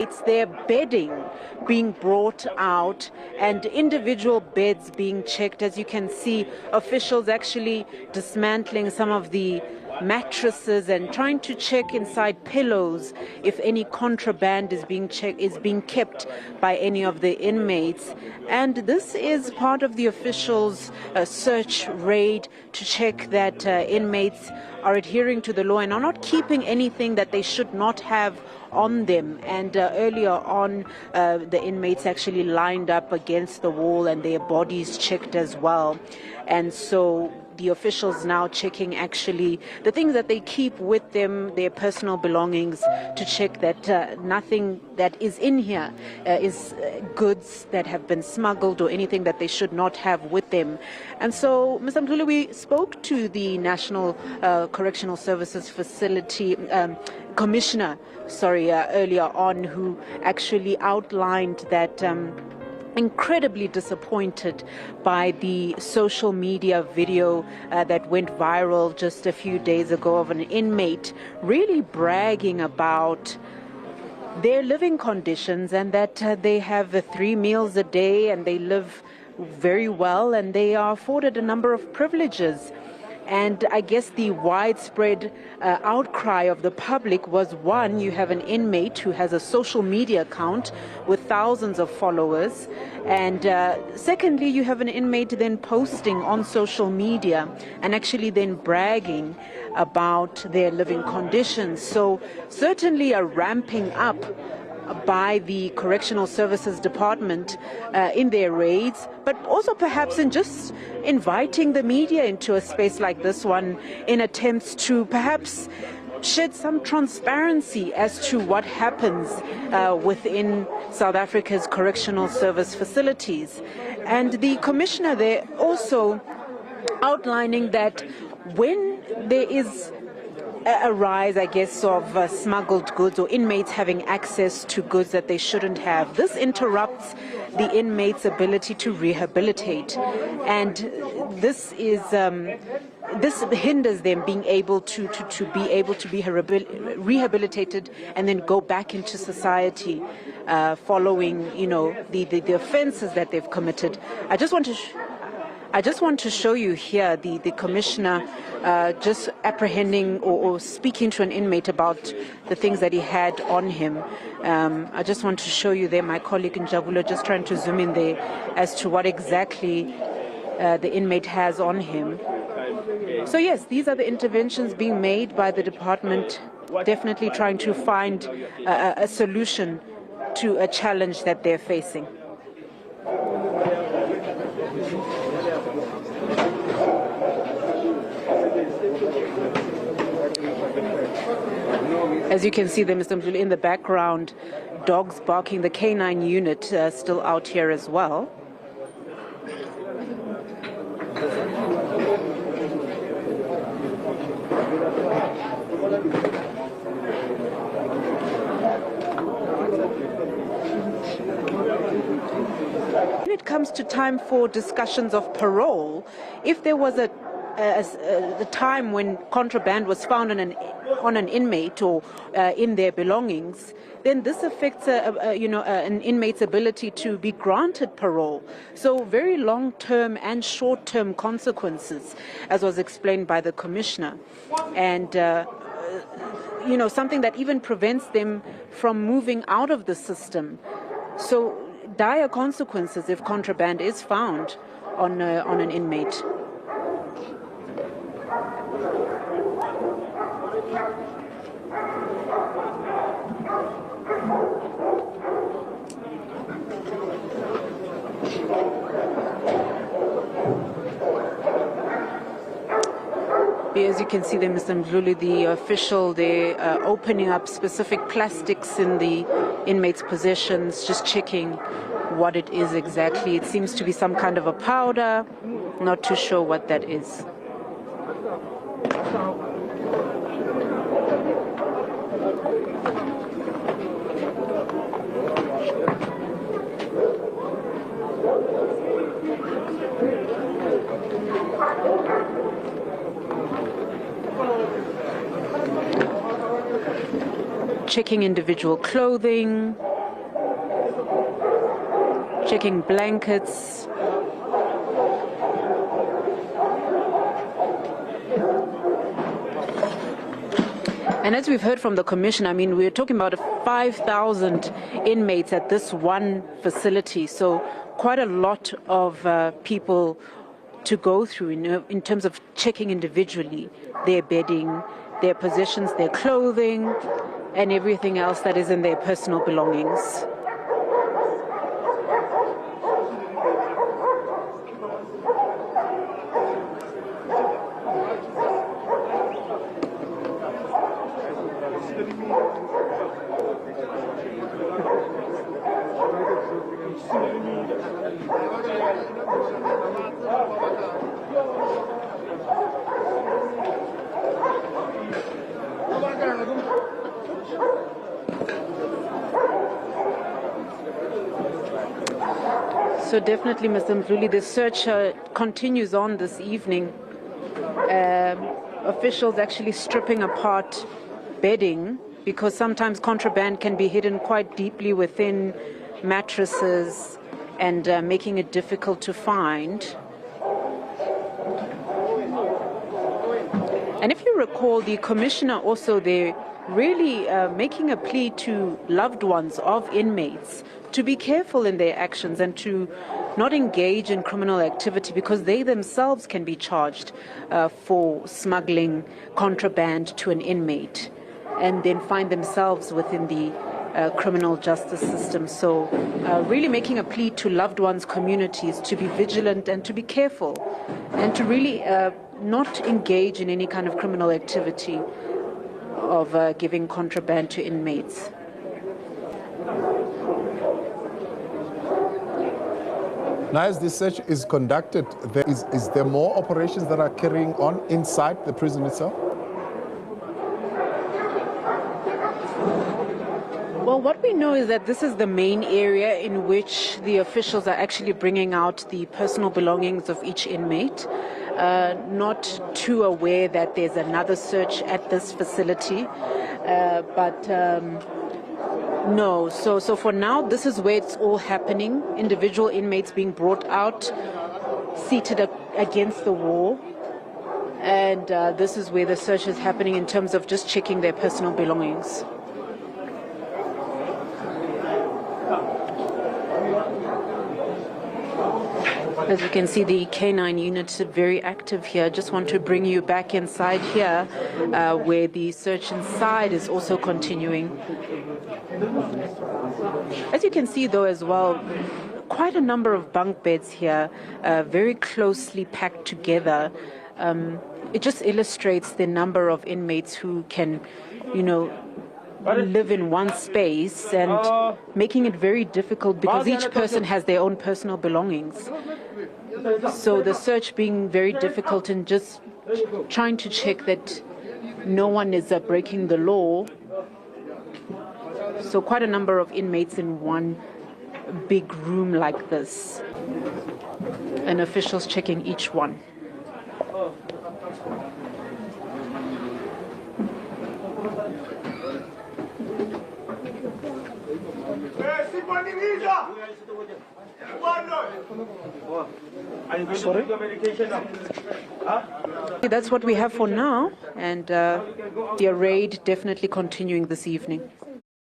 It's their bedding being brought out and individual beds being checked. As you can see, officials actually dismantling some of the mattresses and trying to check inside pillows if any contraband is being kept by any of the inmates. And this is part of the officials' search raid to check that inmates are adhering to the law and are not keeping anything that they should not have on them. And earlier on, the inmates actually lined up against the wall and their bodies checked as well. And so the officials now checking actually the things that they keep with them, their personal belongings, to check that nothing that is in here is goods that have been smuggled or anything that they should not have with them. And so, Mr. Mdluli, we spoke to the National Correctional Services Facility Commissioner, earlier on, who actually outlined that incredibly disappointed by the social media video that went viral just a few days ago of an inmate really bragging about their living conditions and that they have 3 meals a day and they live very well and they are afforded a number of privileges. And I guess the widespread outcry of the public was, one, you have an inmate who has a social media account with thousands of followers. And secondly, you have an inmate then posting on social media and actually then bragging about their living conditions. So certainly a ramping up by the Correctional Services Department in their raids, but also perhaps in just inviting the media into a space like this one in attempts to perhaps shed some transparency as to what happens within South Africa's correctional service facilities. And the commissioner there also outlining that when there is a rise, I guess, of smuggled goods or inmates having access to goods that they shouldn't have, this interrupts the inmates' ability to rehabilitate, and this hinders them being able to be rehabilitated and then go back into society following, the offences that they've committed. I just want to show you here the commissioner just apprehending or speaking to an inmate about the things that he had on him. I just want to show you there, my colleague in Jabulo just trying to zoom in there as to what exactly the inmate has on him. So yes, these are the interventions being made by the department, definitely trying to find a solution to a challenge that they're facing. As you can see there, Mr. Mdluli, in the background, dogs barking, the K9 unit still out here as well. When it comes to time for discussions of parole, if there was a time when contraband was found on an inmate or in their belongings, then this affects an inmate's ability to be granted parole. So very long-term and short-term consequences, as was explained by the commissioner, and something that even prevents them from moving out of the system. So dire consequences if contraband is found on an inmate. As you can see there, Mr. Mdluli, the official, they're opening up specific plastics in the inmates' possessions, just checking what it is exactly. It seems to be some kind of a powder, not too sure what that is. checking individual clothing, checking blankets. And as we've heard from the Commission, I mean, we're talking about 5,000 inmates at this one facility. So quite a lot of people to go through in terms of checking individually their bedding, their possessions, their clothing, and everything else that is in their personal belongings. So definitely, Mr. Mdluli, the search continues on this evening. Officials actually stripping apart bedding, because sometimes contraband can be hidden quite deeply within mattresses and making it difficult to find. And if you recall, the Commissioner also there really making a plea to loved ones of inmates to be careful in their actions and to not engage in criminal activity, because they themselves can be charged for smuggling contraband to an inmate and then find themselves within the criminal justice system. So really making a plea to loved ones' communities to be vigilant and to be careful and to really not engage in any kind of criminal activity of giving contraband to inmates. Now, as this search is conducted, is there more operations that are carrying on inside the prison itself? Well, what we know is that this is the main area in which the officials are actually bringing out the personal belongings of each inmate. Not too aware that there's another search at this facility, no. So for now, this is where it's all happening. Individual inmates being brought out, seated against the wall. And this is where the search is happening in terms of just checking their personal belongings. As you can see, the K9 unit is very active here. I just want to bring you back inside here, where the search inside is also continuing. As you can see, though, as well, quite a number of bunk beds here, very closely packed together. It just illustrates the number of inmates who can, live in one space, and making it very difficult because each person has their own personal belongings. So the search being very difficult and just trying to check that no one is breaking the law. So quite a number of inmates in one big room like this, and officials checking each one. Sorry? That's what we have for now, and the raid definitely continuing this evening.